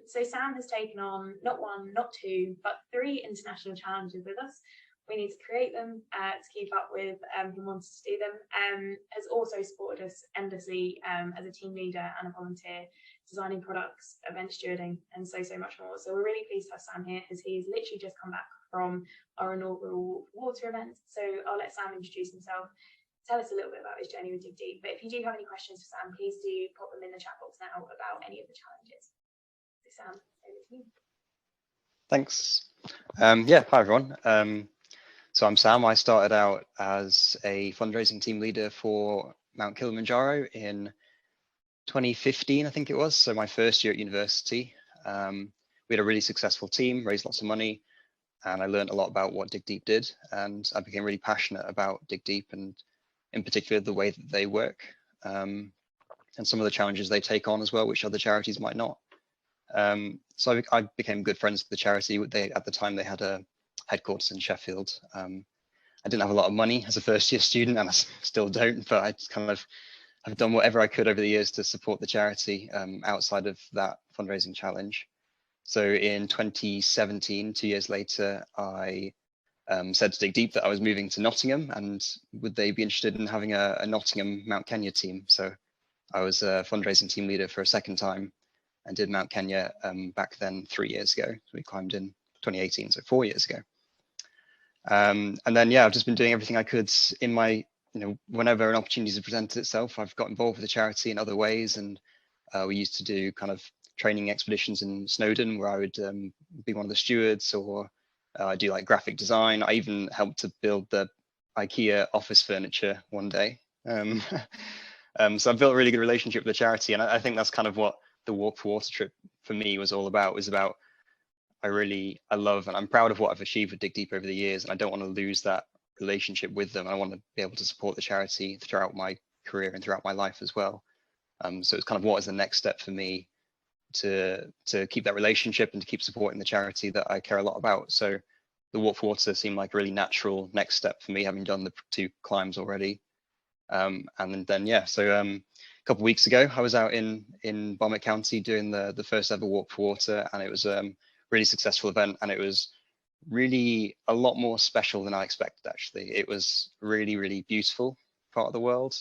So Sam has taken on not one, not two, but 3 international challenges with us. We need to create them to keep up with who wants to do them. Has also supported us endlessly as a team leader and a volunteer, designing products, event stewarding, and so much more. So we're really pleased to have Sam here, as he's literally just come back from our inaugural water event. So I'll let Sam introduce himself, tell us a little bit about his journey with Dig Deep. But if you do have any questions for Sam, please do pop them in the chat box now about any of the challenges. So Sam, over to you. Thanks. Yeah, hi everyone. So I'm Sam. I started out as a fundraising team leader for Mount Kilimanjaro in 2015, I think it was. So my first year at university. We had a really successful team, raised lots of money, and I learned a lot about what Dig Deep did. And I became really passionate about Dig Deep, and in particular the way that they work, and some of the challenges they take on as well, which other charities might not. So I became good friends with the charity. At the time they had a headquarters in Sheffield. I didn't have a lot of money as a first year student, and I still don't, but I kind of have done whatever I could over the years to support the charity outside of that fundraising challenge. So in 2017, 2 years later, I said to Dig Deep that I was moving to Nottingham, and would they be interested in having a Nottingham Mount Kenya team? So I was a fundraising team leader for a second time and did Mount Kenya back then 3 years ago. So we climbed in 2018, so 4 years ago. And then, yeah, I've just been doing everything I could in my, whenever an opportunity has presented itself, I've got involved with the charity in other ways. And we used to do kind of training expeditions in Snowdon, where I would be one of the stewards, or I do like graphic design. I even helped to build the IKEA office furniture one day. So I've built a really good relationship with the charity, and I think that's kind of what the Walk for Water trip for me was all about. I love and I'm proud of what I've achieved with Dig Deep over the years, and I don't want to lose that relationship with them. I want to be able to support the charity throughout my career and throughout my life as well. So it's kind of what is the next step for me to keep that relationship and to keep supporting the charity that I care a lot about. So the Walk for Water seemed like a really natural next step for me, having done the 2 climbs already. And then yeah, so a couple of weeks ago I was out in Bomet County doing the first ever Walk for Water, and it was really successful event, and it was really a lot more special than I expected. Actually, it was really beautiful part of the world,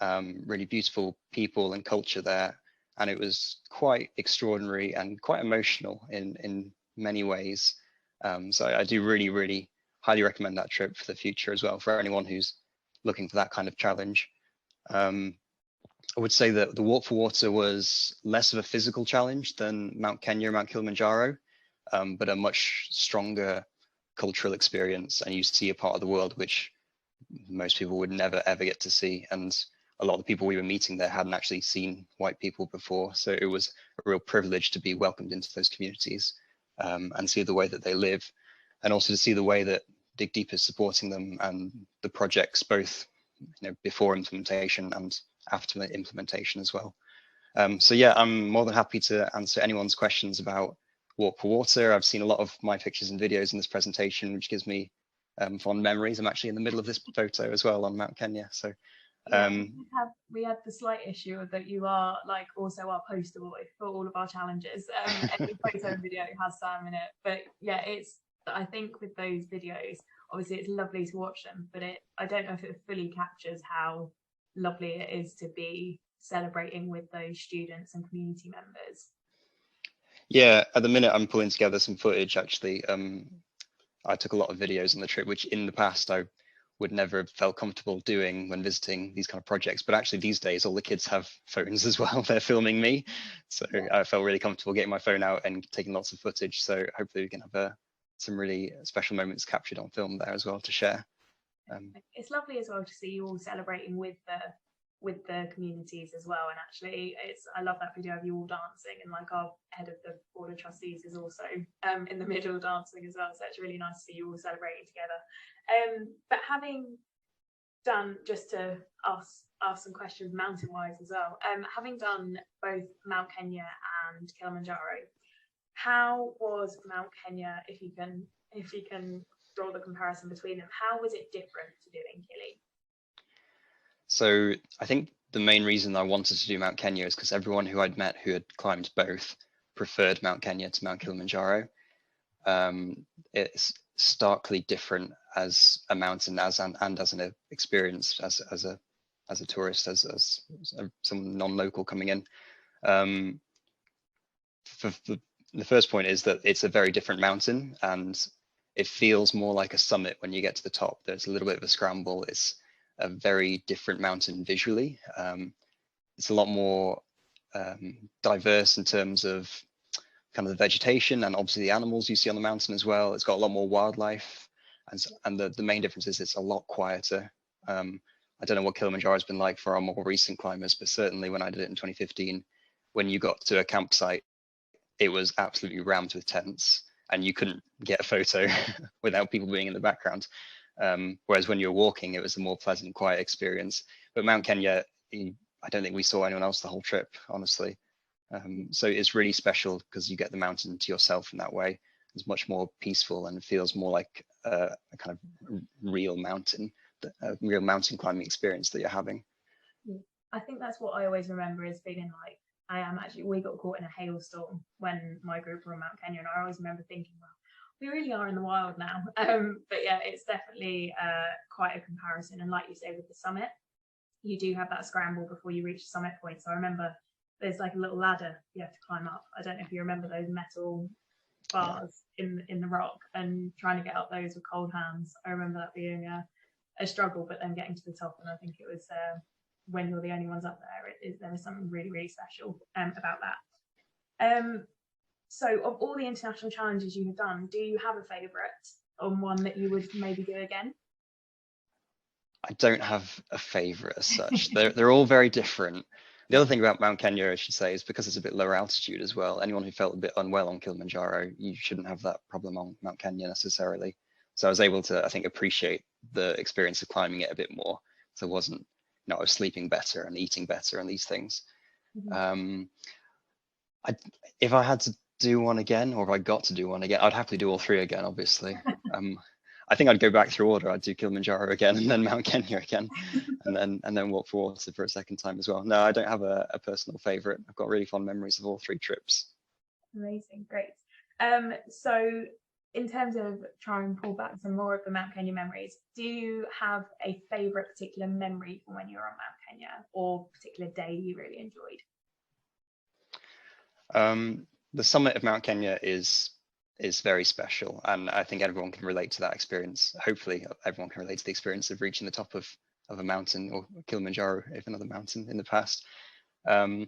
really beautiful people and culture there, and it was quite extraordinary and quite emotional in many ways. So I do really highly recommend that trip for the future as well, for anyone who's looking for that kind of challenge. I would say that the Walk for Water was less of a physical challenge than Mount Kenya, Mount Kilimanjaro, but a much stronger cultural experience, and you see a part of the world which most people would never ever get to see. And a lot of the people we were meeting there hadn't actually seen white people before, so it was a real privilege to be welcomed into those communities and see the way that they live, and also to see the way that Dig Deep is supporting them and the projects, both before implementation and after implementation as well. So yeah, I'm more than happy to answer anyone's questions about Walk for Water. I've seen a lot of my pictures and videos in this presentation, which gives me fond memories. I'm actually in the middle of this photo as well on Mount Kenya. So we had the slight issue that you are like also our poster boy for all of our challenges. Every photo and video has Sam in it, but yeah, I think with those videos, obviously it's lovely to watch them, but I don't know if it fully captures how lovely it is to be celebrating with those students and community members. Yeah, at the minute I'm pulling together some footage actually. I took a lot of videos on the trip, which in the past I would never have felt comfortable doing when visiting these kind of projects, but actually these days all the kids have phones as well. They're filming me, so I felt really comfortable getting my phone out and taking lots of footage. So hopefully we can have some really special moments captured on film there as well to share. It's lovely as well to see you all celebrating with the communities as well, and actually I love that video of you all dancing, and like our head of the board of trustees is also in the middle dancing as well, so it's really nice to see you all celebrating together. But having done, just to ask some questions mountain wise as well, having done both Mount Kenya and Kilimanjaro, how was Mount Kenya, if you can draw the comparison between them, how was it different to doing Kili? So I think the main reason I wanted to do Mount Kenya is because everyone who I'd met who had climbed both preferred Mount Kenya to Mount Kilimanjaro. It's starkly different as a mountain, and as an experience, as a tourist, as some non-local coming in. The first point is that it's a very different mountain, and it feels more like a summit when you get to the top. There's a little bit of a scramble. It's a very different mountain visually. It's a lot more diverse in terms of kind of the vegetation, and obviously the animals you see on the mountain as well. It's got a lot more wildlife, and the main difference is it's a lot quieter. I don't know what Kilimanjaro has been like for our more recent climbers, but certainly when I did it in 2015, when you got to a campsite, it was absolutely rammed with tents, and you couldn't get a photo without people being in the background. Whereas when you're walking, it was a more pleasant, quiet experience. But Mount Kenya, I don't think we saw anyone else the whole trip, honestly. So it's really special because you get the mountain to yourself in that way. It's much more peaceful and feels more like a kind of real mountain climbing experience that you're having. I think that's what I always remember, is feeling like we got caught in a hailstorm when my group were on Mount Kenya, and I always remember thinking, well, we really are in the wild now. But yeah, it's definitely quite a comparison. And like you say, with the summit, you do have that scramble before you reach the summit point. So I remember there's like a little ladder you have to climb up. I don't know if you remember those metal bars in the rock, and trying to get up those with cold hands. I remember that being a struggle, but then getting to the top, and I think it was when you're the only ones up there, there is something really, really special about that. So of all the international challenges you have done, do you have a favourite, or one that you would maybe do again? I don't have a favourite as such. They're all very different. The other thing about Mount Kenya, I should say, is because it's a bit lower altitude as well. Anyone who felt a bit unwell on Kilimanjaro, you shouldn't have that problem on Mount Kenya necessarily. So I was able to, I think, appreciate the experience of climbing it a bit more. So it wasn't, I was sleeping better and eating better and these things. Mm-hmm. If I had to do one again, or if I got to do one again, I'd happily do all three again, obviously. I think I'd go back through order. I'd do Kilimanjaro again, and then Mount Kenya again, and then walk for water for a second time as well. No, I don't have a personal favorite. I've got really fond memories of all three trips. Amazing, great. So in terms of trying and pull back some more of the Mount Kenya memories, do you have a favorite particular memory from when you were on Mount Kenya, or particular day you really enjoyed? The summit of Mount Kenya is very special, and I think everyone can relate to that experience. Hopefully everyone can relate to the experience of reaching the top of a mountain, or Kilimanjaro, if another mountain in the past. The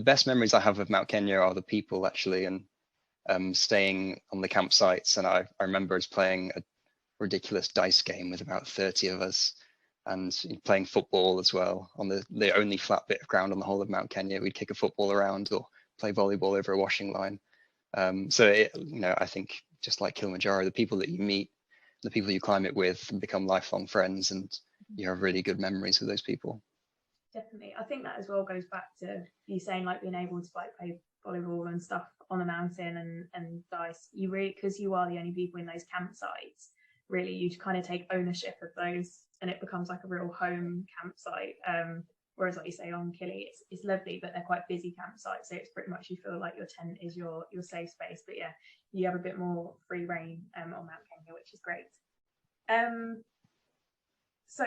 best memories I have of Mount Kenya are the people, actually, and staying on the campsites. And I remember us playing a ridiculous dice game with about 30 of us, and playing football as well on the only flat bit of ground on the whole of Mount Kenya. We'd kick a football around or play volleyball over a washing line. So I think, just like Kilimanjaro, the people that you meet, the people you climb it with, become lifelong friends, and you have really good memories with those people. Definitely. I think that as well goes back to you saying, like, being able to play volleyball and stuff on the mountain and dice. You really, because you are the only people in those campsites, really you kind of take ownership of those, and it becomes like a real home campsite. Whereas, like you say, on Kili, it's lovely, but they're quite busy campsites, so it's pretty much, you feel like your tent is your safe space. But yeah, you have a bit more free reign on Mount Kenya, which is great. So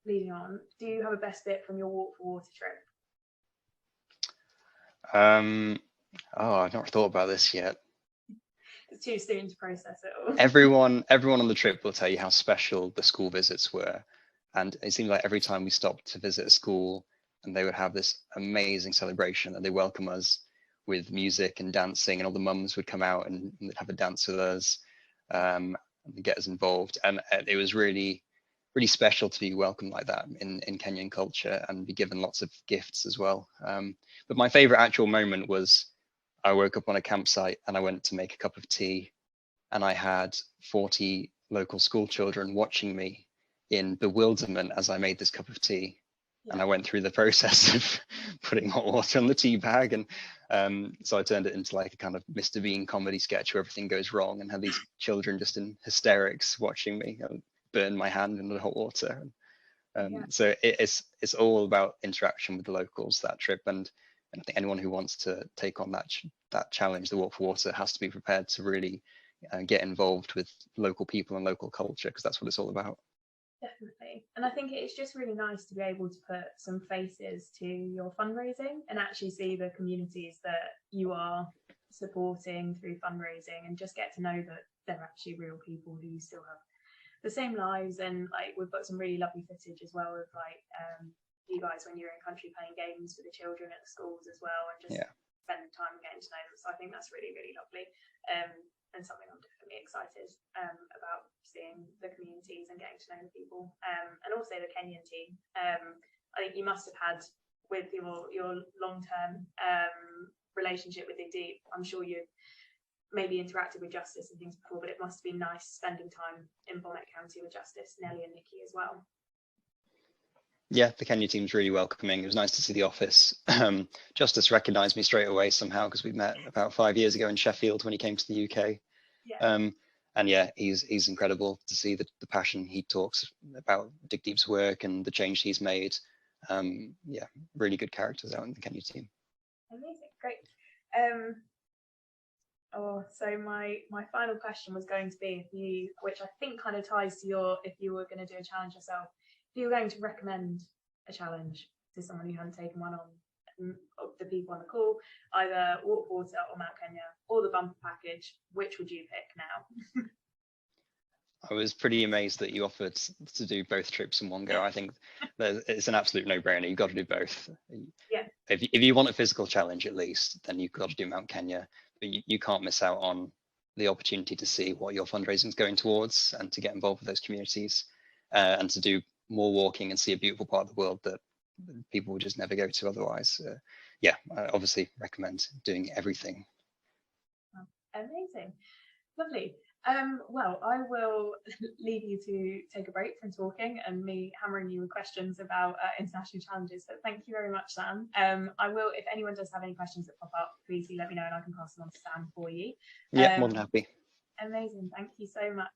leading on, do you have a best bit from your walk for water trip? I've not thought about this yet. It's too soon to process it all. Everyone on the trip will tell you how special the school visits were. And it seemed like every time we stopped to visit a school, and they would have this amazing celebration, and they welcome us with music and dancing, and all the mums would come out and they'd have a dance with us, and get us involved. And it was really, really special to be welcomed like that in Kenyan culture, and be given lots of gifts as well. But my favorite actual moment was, I woke up on a campsite and I went to make a cup of tea, and I had 40 local school children watching me in bewilderment as I made this cup of tea. Yeah. And I went through the process of putting hot water on the tea bag, and so I turned it into like a kind of Mr. Bean comedy sketch where everything goes wrong, and had these children just in hysterics watching me burn my hand in the hot water. So it's all about interaction with the locals, that trip, and And I think anyone who wants to take on that challenge, the Walk for Water, has to be prepared to really get involved with local people and local culture, because that's what it's all about. Definitely. And I think it's just really nice to be able to put some faces to your fundraising and actually see the communities that you are supporting through fundraising, and just get to know that they're actually real people who still have the same lives. And like, we've got some really lovely footage as well of like you guys when you're in country playing games with the children at the schools as well, and just spending time getting to know them. So I think that's really, really lovely. And something I'm definitely excited about, seeing the communities and getting to know the people, and also the Kenyan team. I think you must have had, with your long-term relationship with Deep, I'm sure you've maybe interacted with Justice and things before, but it must have been nice spending time in Bomet County with Justice, Nelly and Nikki as well. Yeah, the Kenya team's really welcoming. It was nice to see the office. Justice recognised me straight away somehow, because we met about 5 years ago in Sheffield when he came to the UK. Yeah. And yeah, he's incredible to see the passion he talks about Dig Deep's work and the change he's made. Yeah, really good characters out in the Kenya team. Amazing, great. So my final question was going to be, if you, which I think kind of ties to your, if you were going to do a challenge yourself, if you were going to recommend a challenge to someone who hadn't taken one on, of the people on the call, either Walk for Water or Mount Kenya or the bumper package, which would you pick now? I was pretty amazed that you offered to do both trips in one go. I think that it's an absolute no-brainer. You've got to do both. Yeah. If you want a physical challenge, at least, then you've got to do Mount Kenya. But you can't miss out on the opportunity to see what your fundraising is going towards, and to get involved with those communities, and to do more walking and see a beautiful part of the world that people would just never go to otherwise. Yeah, I obviously recommend doing everything. Amazing, lovely. Well, I will leave you to take a break from talking and me hammering you with questions about international challenges. But thank you very much, Sam. I will, if anyone does have any questions that pop up, please do let me know and I can pass them on to Sam for you. Yeah, more than happy. Amazing, thank you so much.